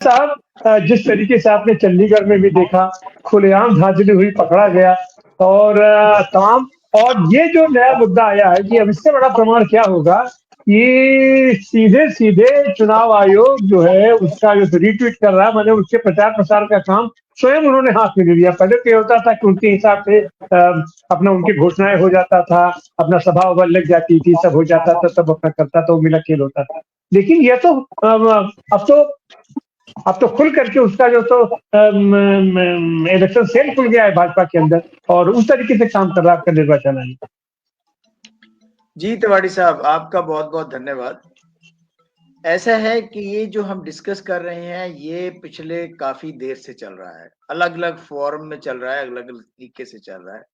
साहब, जिस तरीके से आपने चंडीगढ़ में भी देखा, खुलेआम धांधली हुई, पकड़ा गया और तमाम। और ये जो नया मुद्दा आया है कि अब इससे बड़ा प्रमाण क्या होगा कि सीधे-सीधे चुनाव आयोग जो है उसका जो रीट्वीट कर रहा है, माने उसके प्रचार-प्रसार का काम स्वयं उन्होंने हाथ में ले लिया। पहले तो ये होता था कि उनके हिसाब से अपना उनकी घोषणाएँ हो जाता था, अपना सभा-वभा लग जाती थी, सब हो जाता था, सब अपना करता था, वो मिला-खेल होता था। लेकिन ये तो अब तो खुल करके उसका जो तो इलेक्शन सेल खुल गया है भाजपा के अंदर और उस तरीके से काम कर रहा है आपका निर्वाचन आयोग। जी तिवारी साहब, आपका बहुत बहुत धन्यवाद। ऐसा है कि ये जो हम डिस्कस कर रहे हैं ये पिछले काफी देर से चल रहा है, अलग अलग फॉर्म में चल रहा है, अलग अलग तरीके से चल रहा है।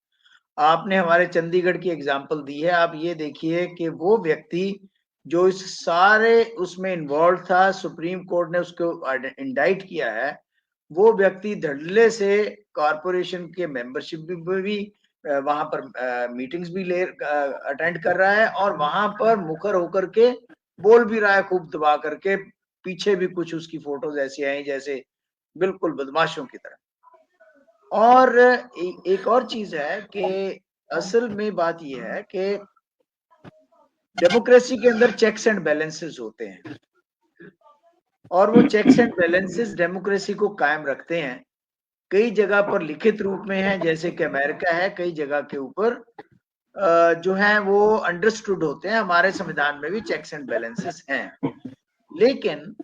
आपने हमारे चंडीगढ़ की एग्जांपल दी है। आप ये देखिए कि वो व्यक्ति जो इस सारे उसमें इन्वॉल्व था, सुप्रीम कोर्ट ने उसको इंडाइट किया है, वो व्यक्ति धड़ल्ले से कॉरपोरेशन के मेंबरशिप भी वहां पर मीटिंग्स भी अटेंड कर रहा है और वहां पर मुखर होकर के बोल भी रहा है खूब दबा करके। पीछे भी कुछ उसकी फोटोज ऐसी आई जैसे बिल्कुल बदमाशों की तरह। और एक और चीज है कि असल में बात यह है कि डेमोक्रेसी के अंदर चेक्स एंड बैलेंसेस होते हैं और वो चेक्स एंड बैलेंसेस डेमोक्रेसी को कायम रखते हैं। कई जगह पर लिखित रूप में है, जैसे कि अमेरिका है, कई जगह के ऊपर जो है वो अंडरस्टूड होते हैं। हमारे संविधान में भी चेक्स एंड बैलेंसेस हैं, लेकिन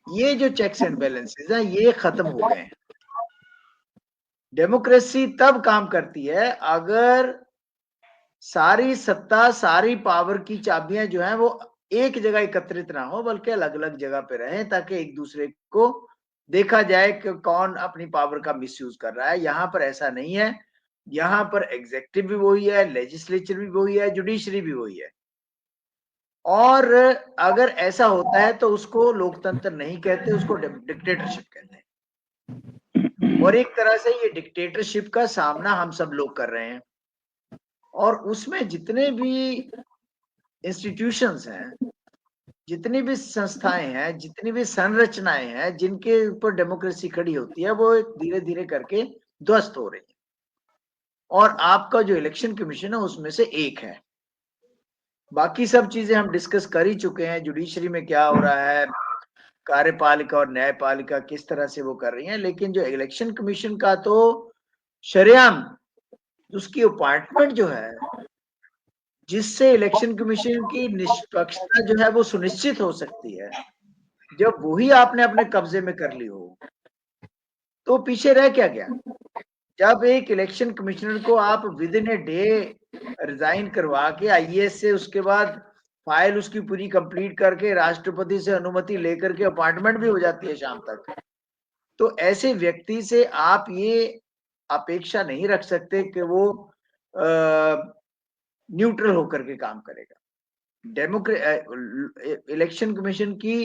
ये जो चेक्स एंड बैलेंसेस हैं ये खत्म हो गए हैं। डेमोक्रेसी तब काम करती है अगर सारी सत्ता, सारी पावर की चाबियां जो है वो एक जगह एकत्रित ना हो, बल्कि अलग अलग जगह पे रहें, ताकि एक दूसरे को देखा जाए कि कौन अपनी पावर का मिसयूज कर रहा है। यहाँ पर ऐसा नहीं है। यहाँ पर एग्जीक्यूटिव भी वही है, लेजिस्लेचर भी वही है, जुडिशरी भी वही है। और अगर ऐसा होता है तो उसको लोकतंत्र नहीं कहते, उसको डिक्टेटरशिप कहते हैं। और एक तरह से ये डिक्टेटरशिप का सामना हम सब लोग कर रहे हैं। और उसमें जितने भी इंस्टीट्यूशंस हैं, जितनी भी संस्थाएं हैं, जितनी भी संरचनाएं हैं जिनके ऊपर डेमोक्रेसी खड़ी होती है, वो धीरे धीरे करके ध्वस्त हो रही है। और आपका जो इलेक्शन कमीशन है उसमें से एक है। बाकी सब चीजें हम डिस्कस कर ही चुके हैं, जुडिशरी में क्या हो रहा है, कार्यपालिका और न्यायपालिका किस तरह से वो कर रही है। लेकिन जो इलेक्शन कमीशन का तो शरेआम उसकी अपॉइंटमेंट जो है, जिससे इलेक्शन कमीशन की निष्पक्षता जो है वो सुनिश्चित हो सकती है, जब वही आपने अपने कब्जे में कर ली हो तो पीछे रह क्या गया। जब एक इलेक्शन कमिश्नर को आप with in a day resign करवा के आईएएस से उसके बाद फाइल उसकी पूरी कंप्लीट करके राष्ट्रपति से अनुमति लेकर के अपॉइंटमेंट भी हो जाती है शाम तक, तो ऐसे व्यक्ति से आप ये अपेक्षा नहीं रख सकते कि वो न्यूट्रल होकर के काम करेगा। इलेक्शन कमीशन की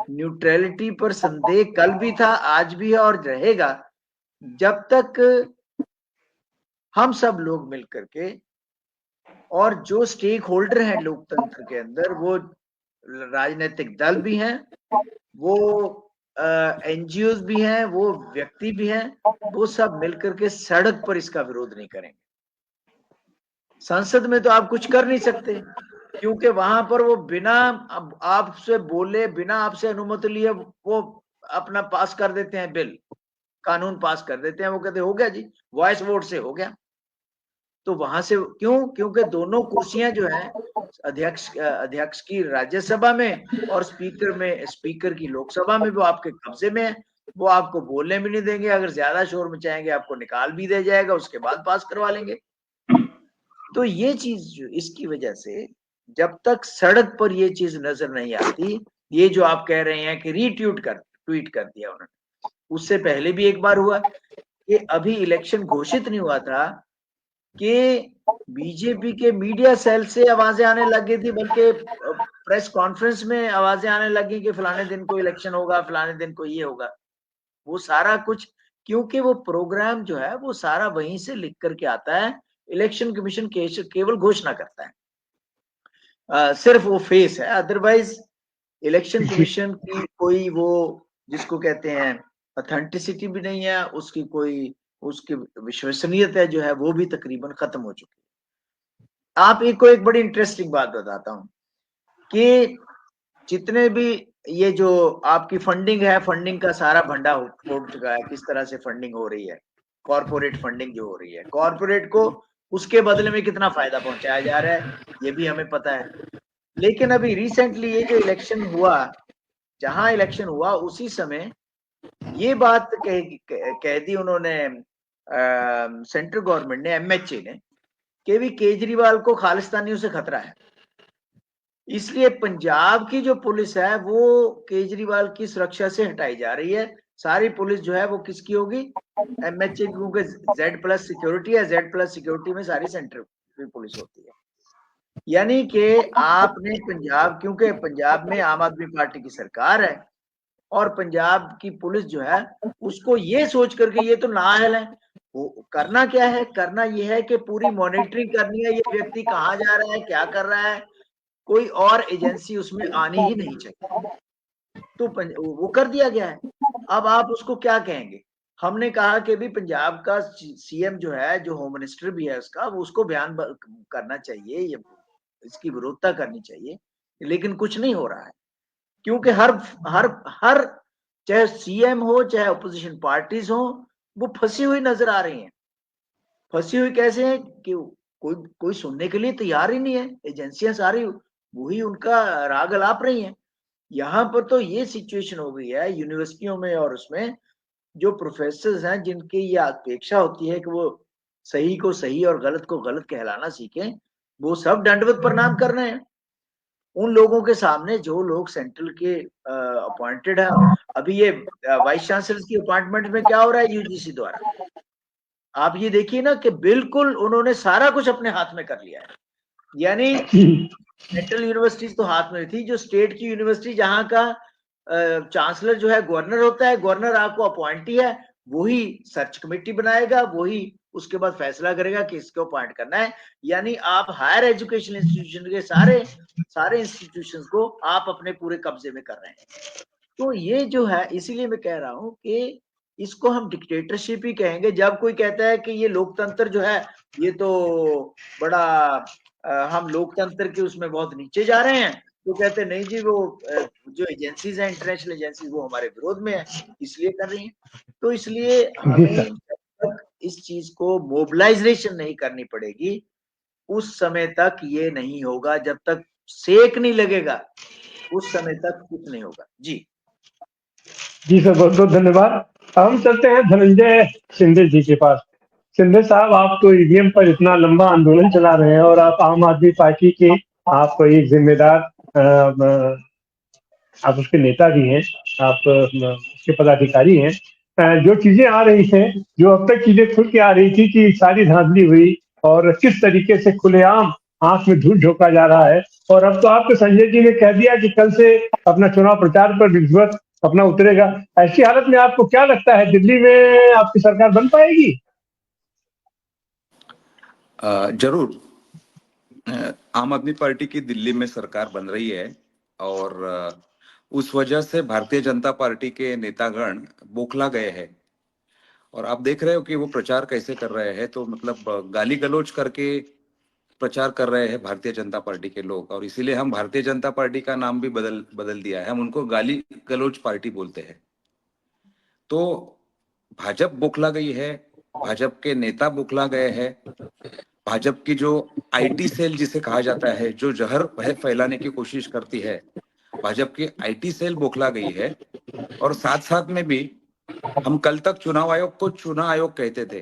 न्यूट्रलिटी पर संदेह कल भी था, आज भी है और रहेगा, जब तक हम सब लोग मिलकर के और जो स्टेक होल्डर हैं लोकतंत्र के अंदर, वो राजनीतिक दल भी हैं, वो एनजीओ भी हैं, वो व्यक्ति भी हैं, वो सब मिलकर के सड़क पर इसका विरोध नहीं करेंगे। संसद में तो आप कुछ कर नहीं सकते, क्योंकि वहां पर वो बिना आपसे बोले, बिना आपसे अनुमति लिए वो अपना पास कर देते हैं, बिल कानून पास कर देते हैं। वो कहते हो गया जी, वॉइस वोट से हो गया। तो वहां से क्यों? क्योंकि दोनों कुर्सियां जो है, अध्यक्ष की राज्यसभा में और स्पीकर की लोकसभा में, वो आपके कब्जे में है। वो आपको बोलने भी नहीं देंगे, अगर ज्यादा शोर मचाएंगे आपको निकाल भी दिया जाएगा, उसके बाद पास करवा लेंगे। तो ये चीज इसकी वजह से जब तक सड़क पर ये चीज नजर नहीं आती, ये जो आप कह रहे हैं कि ट्वीट कर दिया उन्होंने, उससे पहले भी एक बार हुआ कि अभी इलेक्शन घोषित नहीं हुआ था कि बीजेपी के मीडिया सेल से आवाजें आने लग गई थी, बल्कि प्रेस कॉन्फ्रेंस में आवाजें आने लगी कि फलाने दिन को इलेक्शन होगा, फलाने दिन को ये होगा। वो सारा कुछ, क्योंकि वो प्रोग्राम जो है वो सारा वहीं से लिख करके आता है। इलेक्शन कमीशन केवल घोषणा करता है, सिर्फ वो फेस है। अदरवाइज इलेक्शन कमीशन की कोई वो जिसको कहते हैं ऑथेंटिसिटी भी नहीं है, उसकी विश्वसनीयता जो है वो भी तकरीबन खत्म हो चुकी है। आप एक को एक बड़ी इंटरेस्टिंग बात बताता हूँ कि जितने भी ये जो आपकी फंडिंग है, फंडिंग का सारा भंडा फूट चुका है। किस तरह से फंडिंग हो रही है, कॉर्पोरेट फंडिंग जो हो रही है, कॉर्पोरेट को उसके बदले में कितना फायदा पहुंचाया जा रहा है, ये भी हमें पता है। लेकिन अभी रिसेंटली ये जो इलेक्शन हुआ, जहां इलेक्शन हुआ उसी समय ये बात कह दी उन्होंने, सेंट्रल गवर्नमेंट ने, एमएचए ने, कि भी केजरीवाल को खालिस्तानियों से खतरा है। इसलिए पंजाब की जो पुलिस है वो केजरीवाल की सुरक्षा से हटाई जा रही है। सारी पुलिस जो है वो किसकी होगी, एमएचए, क्योंकि Z+ सिक्योरिटी है, Z+ सिक्योरिटी में सारी सेंट्रल पुलिस होती है। यानी कि आपने पंजाब, क्योंकि पंजाब में आम आदमी पार्टी की सरकार है और पंजाब की पुलिस जो है उसको ये सोच करके, ये तो नाअहल है, वो करना क्या है, करना ये है कि पूरी मॉनिटरिंग करनी है, ये व्यक्ति कहाँ जा रहा है, क्या कर रहा है, कोई और एजेंसी उसमें आनी ही नहीं चाहिए। तो वो कर दिया गया है। अब आप उसको क्या कहेंगे? हमने कहा कि भी पंजाब का सीएम जो है, जो होम मिनिस्टर भी है उसका, वो उसको बयान करना चाहिए, ये इसकी विरोधता करनी चाहिए, लेकिन कुछ नहीं हो रहा है। क्योंकि हर हर हर चाहे सीएम हो, चाहे अपोजिशन पार्टीज हो, वो फंसी हुई नजर आ रही हैं। फंसी हुई कैसे है कि कोई सुनने के लिए तैयार ही नहीं है। एजेंसियां सारी वही उनका राग अलाप रही हैं। यहाँ पर तो ये सिचुएशन हो गई है यूनिवर्सिटियों में, और उसमें जो प्रोफेसर हैं जिनकी ये अपेक्षा होती है कि वो सही को सही और गलत को गलत कहलाना सीखें, वो सब दंडवत प्रणाम कर रहे हैं उन लोगों के सामने जो लोग सेंट्रल के अपॉइंटेड है। अभी ये वाइस चांसलर की अपॉइंटमेंट में क्या हो रहा है यूजीसी द्वारा, आप ये देखिए ना कि बिल्कुल उन्होंने सारा कुछ अपने हाथ में कर लिया है। यानी सेंट्रल यूनिवर्सिटीज तो हाथ में थी, जो स्टेट की यूनिवर्सिटी जहां का चांसलर जो है गवर्नर होता है, गवर्नर आपको अपॉइंटी है, वही सर्च कमेटी बनाएगा, वही उसके बाद फैसला करेगा कि इसको अपॉइंट करना है। यानी आप हायर एजुकेशन इंस्टीट्यूशन के सारे इंस्टीट्यूशंस को आप अपने पूरे कब्जे में कर रहे हैं। तो ये जो है, इसीलिए मैं कह रहा हूं कि इसको हम डिक्टेटरशिप ही कहेंगे। जब कोई कहता है कि ये लोकतंत्र जो है ये तो बड़ा हम लोकतंत्र के उसमें बहुत नीचे जा रहे हैं, तो कहते हैं नहीं जी, वो जो एजेंसीज हैं, इंटरनेशनल एजेंसीज, वो हमारे विरोध में है, इसलिए कर रही हैं। तो इसलिए जी हमें सर। जब तक इस चीज को मोबिलाइजेशन नहीं करनी पड़ेगी, उस समय तक ये नहीं होगा। जब तक सेक नहीं लगेगा, उस समय तक कुछ नहीं होगा। जी जी सर, बहुत बहुत धन्यवाद। हम चलते हैं धनंजय शिंदे जी के पास। शिंदे साहब, आप तो ईवीएम पर इतना लंबा आंदोलन चला रहे हैं और आप आम आदमी पार्टी के, आप एक जिम्मेदार, आप उसके नेता भी हैं, आप उसके पदाधिकारी हैं। जो चीजें आ रही हैं, जो अब तक चीजें खुल के आ रही थी कि सारी धांधली हुई और किस तरीके से खुलेआम आंख में धूल झोंका जा रहा है, और अब तो आपके संजय जी ने कह दिया कि कल से अपना चुनाव प्रचार पर विधिवत अपना उतरेगा। ऐसी हालत में आपको क्या लगता है, दिल्ली में आपकी सरकार बन पाएगी? जरूर। आम आदमी पार्टी की दिल्ली में सरकार बन रही है और उस वजह से भारतीय जनता पार्टी के नेतागण बौखला गए हैं। और आप देख रहे हो कि वो प्रचार कैसे कर रहे हैं, तो मतलब गाली गलौज करके प्रचार कर रहे हैं भारतीय जनता पार्टी के लोग। और इसीलिए हम भारतीय जनता पार्टी का नाम भी बदल बदल दिया है, हम उनको गाली गलौज पार्टी बोलते हैं। तो भाजपा बौखला गई है, भाजपा के नेता बौखला गए हैं। भाजपा की जो आईटी सेल जिसे कहा जाता है, जो जहर वह फैलाने की कोशिश करती है, भाजपा की आईटी सेल बौखला गई है। और साथ साथ में भी हम कल तक चुनाव आयोग को चुनाव आयोग कहते थे,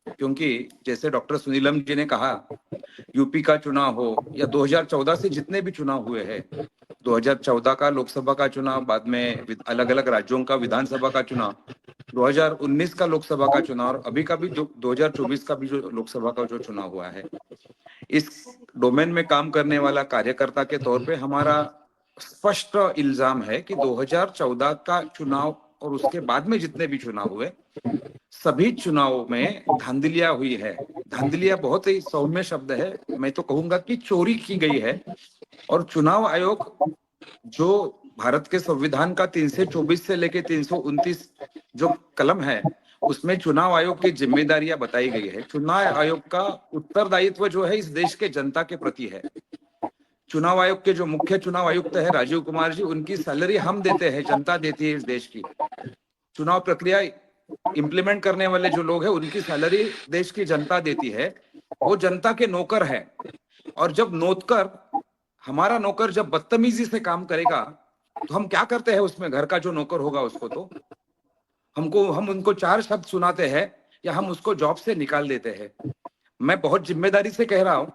क्योंकि जैसे डॉक्टर सुनीलम जी ने कहा, यूपी का चुनाव हो या 2014 से जितने भी चुनाव हुए हैं, 2014 का लोकसभा का चुनाव, बाद में अलग अलग राज्यों का विधानसभा का चुनाव, 2019 का लोकसभा का चुनाव, और अभी का भी 2024 का भी जो लोकसभा का जो चुनाव हुआ है, इस डोमेन में काम करने वाला कार्यकर्ता के तौर पे हमारा स्पष्ट इल्जाम है कि 2014 का चुनाव और उसके बाद में जितने भी चुनाव हुए, सभी चुनावों में धांधलियां हुई है। धांधलियां बहुत ही सौम्य शब्द है, मैं तो कहूंगा कि चोरी की गई है। और चुनाव आयोग जो भारत के संविधान का 324 से लेके 329 जो कलम है उसमें चुनाव आयोग की जिम्मेदारियां बताई गई है। चुनाव आयोग का उत्तरदायित्व जो है इस देश के जनता के प्रति है। चुनाव आयोग के जो मुख्य चुनाव आयुक्त है राजीव कुमार जी, उनकी सैलरी हम देते हैं, जनता देती है इस देश की। चुनाव प्रक्रिया इंप्लीमेंट करने वाले जो लोग हैं उनकी सैलरी देश की जनता देती है, वो जनता के नौकर है। और जब नौकर, हमारा नौकर जब बदतमीजी से काम करेगा तो हम क्या करते हैं उसमें? घर का जो नौकर होगा उसको तो हम उनको 4 शब्द सुनाते हैं या हम उसको जॉब से निकाल देते हैं। मैं बहुत जिम्मेदारी से कह रहा हूं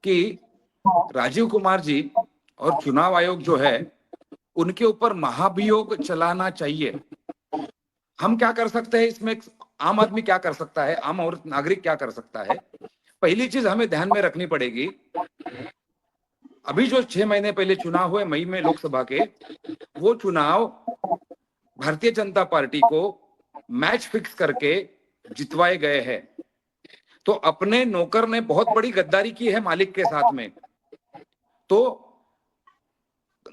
कि राजीव कुमार जी और चुनाव आयोग जो है उनके ऊपर महाभियोग चलाना चाहिए। हम क्या कर सकते हैं इसमें? आम आदमी क्या कर सकता है, आम और नागरिक क्या कर सकता है? पहली चीज हमें ध्यान में रखनी पड़ेगी, अभी जो 6 महीने पहले चुनाव हुए मई में लोकसभा के, वो चुनाव भारतीय जनता पार्टी को मैच फिक्स करके जितवाए गए हैं। तो अपने नौकर ने बहुत बड़ी गद्दारी की है मालिक के साथ में। तो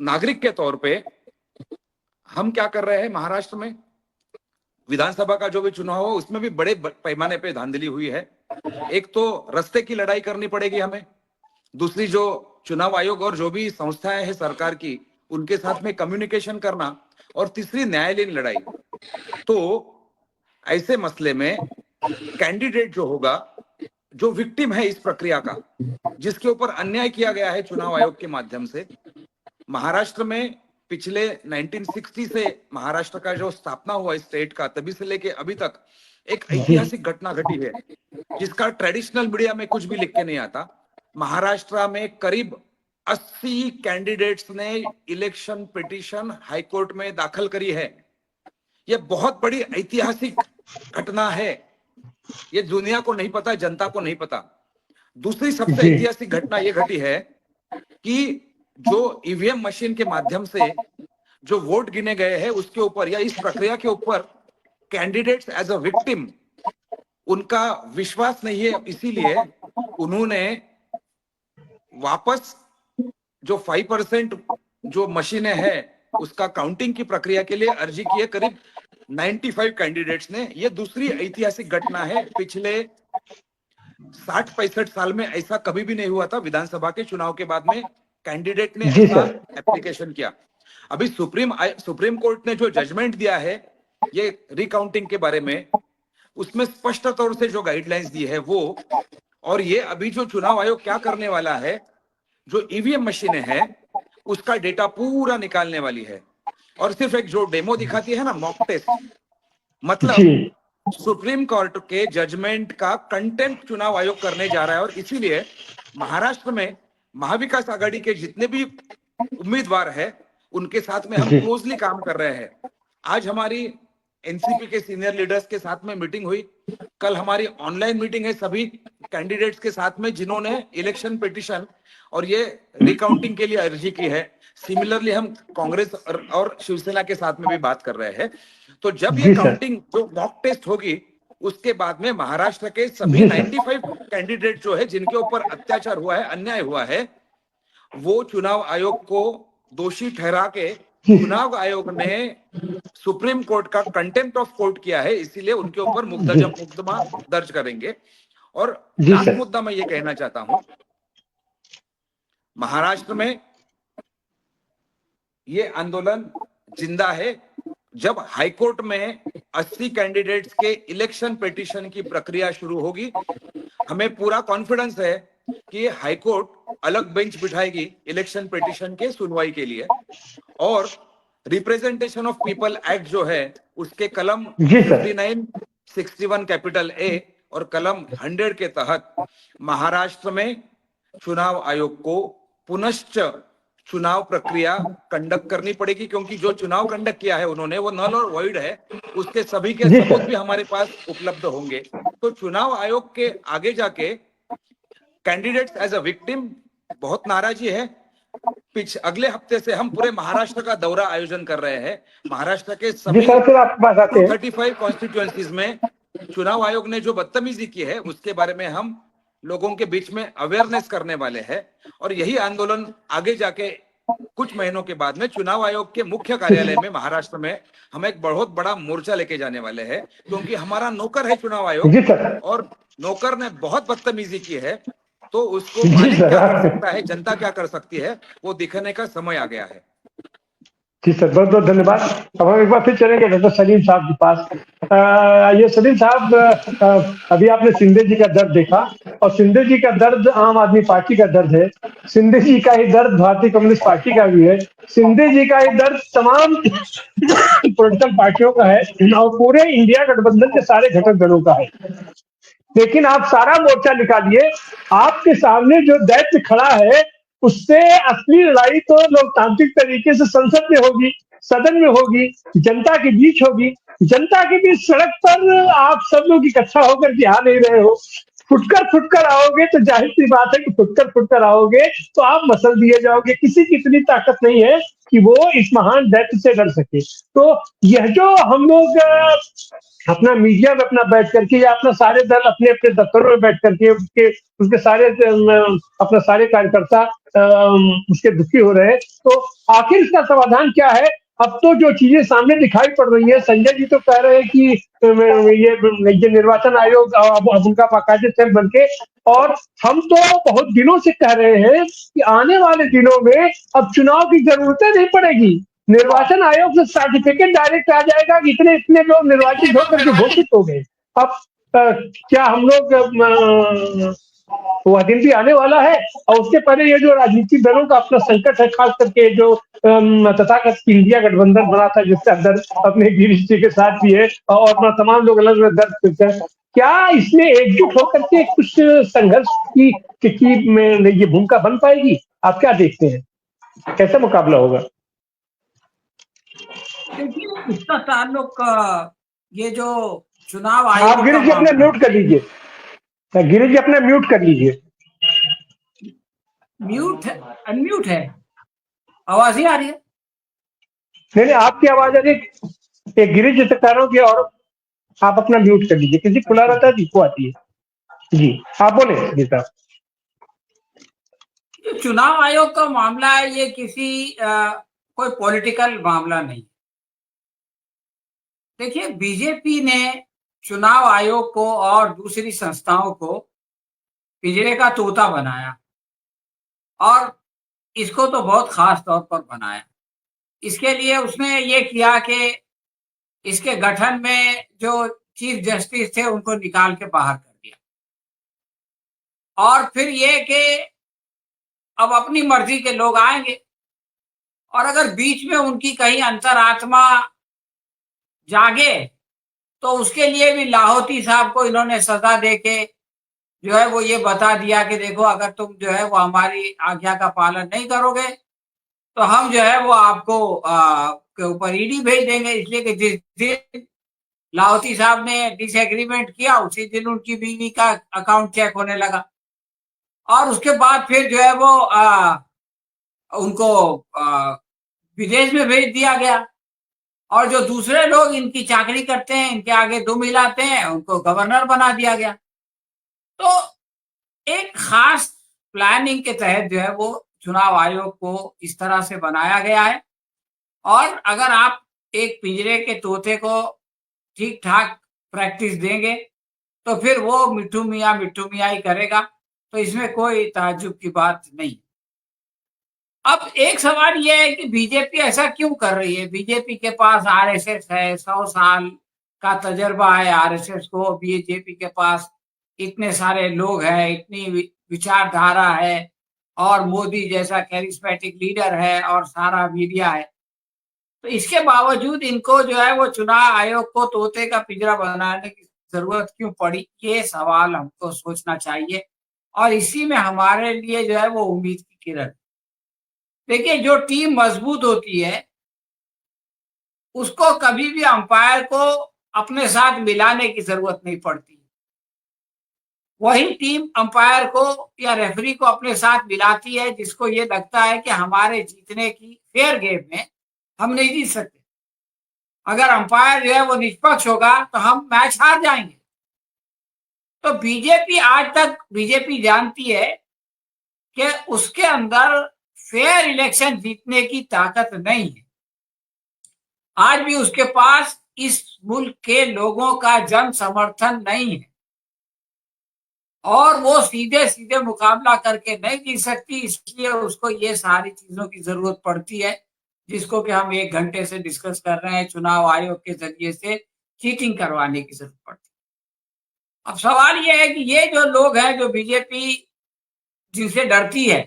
नागरिक के तौर पे हम क्या कर रहे हैं? महाराष्ट्र में विधानसभा का जो भी चुनाव हो उसमें भी बड़े पैमाने पे धांधली हुई है। एक तो रस्ते की लड़ाई करनी पड़ेगी हमें, दूसरी जो चुनाव आयोग और जो भी संस्थाएं हैं सरकार की उनके साथ में कम्युनिकेशन करना, और तीसरी न्यायालयीन लड़ाई। तो ऐसे मसले में कैंडिडेट जो होगा, जो विक्टिम है इस प्रक्रिया का, जिसके ऊपर अन्याय किया गया है चुनाव आयोग के माध्यम से, महाराष्ट्र में पिछले 1960 से महाराष्ट्र का जो स्थापना हुआ इस स्टेट का, तभी से लेके अभी तक एक ऐतिहासिक घटना घटी है जिसका ट्रेडिशनल मीडिया में कुछ भी लिख के नहीं आता। महाराष्ट्र में करीब 80 कैंडिडेट्स ने इलेक्शन पिटीशन हाईकोर्ट में दाखिल करी है। यह बहुत बड़ी ऐतिहासिक घटना है, ये दुनिया को नहीं पता, जनता को नहीं पता। दूसरी सबसे ऐतिहासिक घटना यह घटी है कि जो ईवीएम मशीन के माध्यम से जो वोट गिने गए हैं उसके ऊपर या इस प्रक्रिया के ऊपर कैंडिडेट्स एज अ विक्टिम, उनका विश्वास नहीं है, इसीलिए उन्होंने वापस जो 5% जो मशीनें हैं उसका काउंटिंग की प्रक्रिया के लिए अर्जी की है करीब 95 कैंडिडेट्स ने। यह दूसरी ऐतिहासिक घटना है, पिछले 60-65 साल में ऐसा कभी भी नहीं हुआ था। विधानसभा के चुनाव के बाद में कैंडिडेट ने ऐसा एप्लीकेशन किया। अभी सुप्रीम कोर्ट ने जो जजमेंट दिया है ये रिकाउंटिंग के बारे में, उसमें स्पष्ट तौर से जो गाइडलाइंस दी है वो, और ये अभी जो चुनाव आयोग क्या करने वाला है, जो ईवीएम मशीनें हैं उसका डेटा पूरा निकालने वाली है। और सिर्फ एक जो डेमो दिखाती है ना, मॉक टेस्ट, मतलब सुप्रीम कोर्ट के जजमेंट का कंटेम्प्ट चुनाव आयोग करने जा रहा है। और इसीलिए महाराष्ट्र में महाविकास आघाड़ी के जितने भी उम्मीदवार हैं उनके साथ में हम क्लोजली काम कर रहे हैं। आज हमारी एनसीपी के सीनियर लीडर्स के साथ में मीटिंग हुई, कल हमारी ऑनलाइन मीटिंग है सभी कैंडिडेट्स के साथ में जिन्होंने इलेक्शन पिटीशन और ये रिकाउंटिंग के लिए अर्जी की है। सिमिलरली हम कांग्रेस और शिवसेना के साथ में भी बात कर रहे हैं। तो जब ये काउंटिंग जो मॉक टेस्ट होगी उसके बाद में महाराष्ट्र के सभी 95 कैंडिडेट जो है जिनके ऊपर अत्याचार हुआ है, अन्याय हुआ है, वो चुनाव आयोग को दोषी ठहरा के चुनाव आयोग ने सुप्रीम कोर्ट का कंटेम्प्ट ऑफ कोर्ट किया है, इसीलिए उनके ऊपर मुकदमा दर्ज करेंगे। और लास्ट मुद्दा मैं ये कहना चाहता हूं, महाराष्ट्र में ये आंदोलन जिंदा है। जब हाईकोर्ट में 80 कैंडिडेट्स के इलेक्शन पिटीशन की प्रक्रिया शुरू होगी, हमें पूरा कॉन्फिडेंस है कि हाईकोर्ट अलग बेंच बिठाएगी इलेक्शन पिटीशन के सुनवाई के लिए। और रिप्रेजेंटेशन ऑफ पीपल एक्ट जो है उसके कलम 59, 61 कैपिटल ए और कलम 100 के तहत महाराष्ट्र में चुनाव आयोग को पुनश्च चुनाव प्रक्रिया कंडक्ट करनी पड़ेगी, क्योंकि जो चुनाव कंडक्ट किया है उन्होंने वो नल और वॉइड है। उसके सभी के सबूत भी हमारे पास उपलब्ध होंगे। तो चुनाव आयोग के आगे जाके कैंडिडेट्स एज अ विक्टिम बहुत नाराजी है। अगले हफ्ते से हम पूरे महाराष्ट्र का दौरा आयोजन कर रहे हैं। महाराष्ट्र के सभी 35 कॉन्स्टिट्यूएंसीज में चुनाव आयोग ने जो बदतमीजी की है उसके बारे में हम लोगों के बीच में अवेयरनेस करने वाले हैं। और यही आंदोलन आगे जाके कुछ महीनों के बाद में चुनाव आयोग के मुख्य कार्यालय में महाराष्ट्र में हम एक बहुत बड़ा मोर्चा लेके जाने वाले हैं, क्योंकि हमारा नौकर है चुनाव आयोग जी सर। और नौकर ने बहुत बदतमीजी की है, तो उसको जी मालिक क्या कर सर। सकता है, जनता क्या कर सकती है, वो दिखाने का समय आ गया है। जी सर, बहुत बहुत धन्यवाद। अब हम एक बार फिर चलेंगे डॉक्टर सलीम साहब के पास। ये सलीम साहब, अभी आपने शिंदे जी का दर्द देखा, और शिंदे जी का दर्द आम आदमी पार्टी का दर्द है। शिंदे जी का ही दर्द भारतीय कम्युनिस्ट पार्टी का भी है। शिंदे जी का ही दर्द तमाम पॉलिटिकल पार्टियों का है और पूरे इंडिया गठबंधन के सारे घटक दलों का है। लेकिन आप सारा मोर्चा निकालिए, आपके सामने जो दैत्य खड़ा है, उससे असली लड़ाई तो लोकतांत्रिक तरीके से संसद में होगी, सदन में होगी, जनता के बीच होगी। जनता के बीच सड़क पर आप सब लोग इकट्ठा होकर के आ नहीं रहे हो। फुटकर आओगे तो जाहिर सी बात है कि फुटकर आओगे तो आप मसल दिए जाओगे। किसी की इतनी ताकत नहीं है कि वो इस महान दैत्य से डर सके। तो यह जो हम लोग अपना मीडिया में अपना बैठ करके, या अपना सारे दल अपने अपने दफ्तरों में बैठ करके उसके सारे अपना सारे कार्यकर्ता उसके दुखी हो रहे हैं, तो आखिर इसका समाधान क्या है? अब तो जो चीजें सामने दिखाई पड़ रही है, संजय जी तो कह रहे हैं कि ये निर्वाचन आयोग अब उनका बाकायदे सेल बन के, और हम तो बहुत दिनों से कह रहे हैं कि आने वाले दिनों में अब चुनाव की जरूरतें नहीं पड़ेगी। निर्वाचन आयोग से सर्टिफिकेट डायरेक्ट आ जाएगा कि इतने इतने लोग निर्वाचित होकर के घोषित हो गए। अब क्या हम लोग वह दिन भी आने वाला है? और उसके पहले ये जो राजनीतिक दलों का अपना संकट है, खास करके जो तथाकथित इंडिया गठबंधन बना था, जिसके अंदर अपने गिरीश जी के साथ भी है और अपना तमाम लोग अलग अलग दल करते हैं, क्या इसमें एकजुट होकर के कुछ संघर्ष की में ये भूमिका बन पाएगी? आप क्या देखते हैं, कैसा मुकाबला होगा? देखिए, इसका ताल्लुक ये जो चुनाव आप आयोग गिरीश का जी अपने मामला म्यूट कर लीजिए, गिरीश जी अपने म्यूट कर लीजिए। म्यूट है, अनम्यूट है, आवाज ही आ रही है। नहीं, आपकी आवाज आ रही है, गिरीश जी से कह रहा हूँ कि और आप अपना म्यूट कर लीजिए, किसी खुला रहता है जिसको आती है। जी, आप बोले जी साहब। जो चुनाव आयोग का मामला है, ये किसी कोई पॉलिटिकल मामला नहीं। देखिए, बीजेपी ने चुनाव आयोग को और दूसरी संस्थाओं को पिंजरे का तोता बनाया, और इसको तो बहुत खास तौर पर बनाया। इसके लिए उसने ये किया कि इसके गठन में जो चीफ जस्टिस थे उनको निकाल के बाहर कर दिया, और फिर ये कि अब अपनी मर्जी के लोग आएंगे, और अगर बीच में उनकी कहीं अंतरात्मा जागे तो उसके लिए भी लाहौती साहब को इन्होंने सजा देके जो है वो ये बता दिया कि देखो, अगर तुम जो है वो हमारी आज्ञा का पालन नहीं करोगे तो हम जो है वो आपको के ऊपर ईडी भेज देंगे। इसलिए कि जिस दिन लाहौती साहब ने डिसएग्रीमेंट किया, उसी दिन उनकी बीवी का अकाउंट चेक होने लगा, और उसके बाद फिर जो है वो उनको विदेश में भेज दिया गया, और जो दूसरे लोग इनकी चाकरी करते हैं, इनके आगे दुम हिलाते हैं, उनको गवर्नर बना दिया गया। तो एक खास प्लानिंग के तहत जो है वो चुनाव आयोग को इस तरह से बनाया गया है, और अगर आप एक पिंजरे के तोते को ठीक ठाक प्रैक्टिस देंगे तो फिर वो मिट्ठू मियाँ ही करेगा, तो इसमें कोई ताज्जुब की बात नहीं। अब एक सवाल यह है कि बीजेपी ऐसा क्यों कर रही है? बीजेपी के पास आरएसएस है, 100 साल का तजर्बा है आरएसएस को, बीजेपी के पास इतने सारे लोग हैं, इतनी विचारधारा है, और मोदी जैसा कैरिस्मेटिक लीडर है, और सारा मीडिया है। तो इसके बावजूद इनको जो है वो चुनाव आयोग को तोते का पिंजरा बनाने की जरूरत क्यों पड़ी? ये सवाल हमको सोचना चाहिए, और इसी में हमारे लिए जो है वो उम्मीद की किरण। देखिए, जो टीम मजबूत होती है उसको कभी भी अंपायर को अपने साथ मिलाने की जरूरत नहीं पड़ती। वही टीम अंपायर को या रेफरी को अपने साथ मिलाती है जिसको ये लगता है कि हमारे जीतने की फेयर गेम में हम नहीं जीत सकते। अगर अंपायर जो है वो निष्पक्ष होगा तो हम मैच हार जाएंगे। तो बीजेपी आज तक बीजेपी जानती है कि उसके अंदर फेयर इलेक्शन जीतने की ताकत नहीं है। आज भी उसके पास इस मुल्क के लोगों का जन समर्थन नहीं है और वो सीधे सीधे मुकाबला करके नहीं जीत सकती, इसलिए उसको ये सारी चीजों की जरूरत पड़ती है जिसको कि हम 1 घंटे से डिस्कस कर रहे हैं। चुनाव आयोग के जरिए से चीटिंग करवाने की जरूरत पड़ती है। अब सवाल ये है कि ये जो लोग हैं जो बीजेपी जिनसे डरती है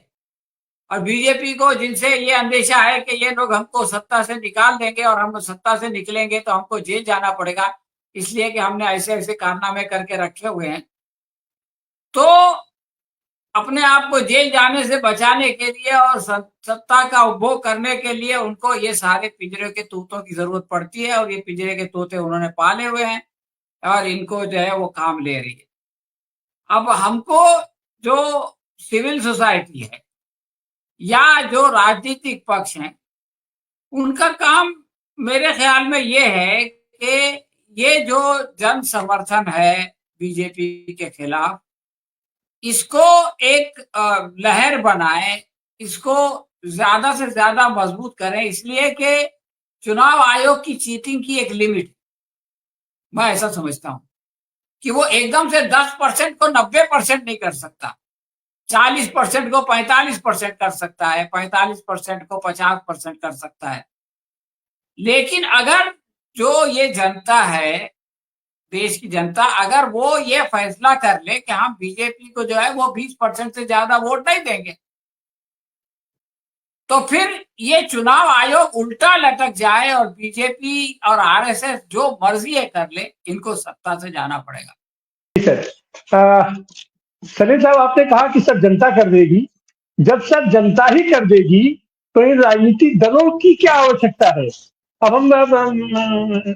और बीजेपी को जिनसे ये अंदेशा है कि ये लोग हमको सत्ता से निकाल देंगे और हम सत्ता से निकलेंगे तो हमको जेल जाना पड़ेगा इसलिए कि हमने ऐसे ऐसे कारनामे करके रखे हुए हैं, तो अपने आप को जेल जाने से बचाने के लिए और सत्ता का उपभोग करने के लिए उनको ये सारे पिंजरे के तोतों की जरूरत पड़ती है और ये पिंजरे के तोते उन्होंने पाले हुए हैं और इनको जो है वो काम ले रही है। अब हमको जो सिविल सोसाइटी है या जो राजनीतिक पक्ष है उनका काम मेरे ख्याल में ये है कि ये जो जन समर्थन है बीजेपी के खिलाफ इसको एक लहर बनाए, इसको ज्यादा से ज्यादा मजबूत करें, इसलिए कि चुनाव आयोग की चीटिंग की एक लिमिट, मैं ऐसा समझता हूं कि वो एकदम से 10% को 90% नहीं कर सकता, 40% को 45% कर सकता है, 45% को 50% कर सकता है। लेकिन अगर जो ये जनता है, देश की जनता, अगर वो ये फैसला कर ले कि हम बीजेपी को जो है वो 20% से ज्यादा वोट नहीं देंगे, तो फिर ये चुनाव आयोग उल्टा लटक जाए और बीजेपी और आरएसएस जो मर्जी है कर ले, इनको सत्ता से जाना पड़ेगा। सर सलीम साहब, आपने कहा कि सब जनता कर देगी। जब सब जनता ही कर देगी तो इन राजनीतिक दलों की क्या आवश्यकता है? अब हम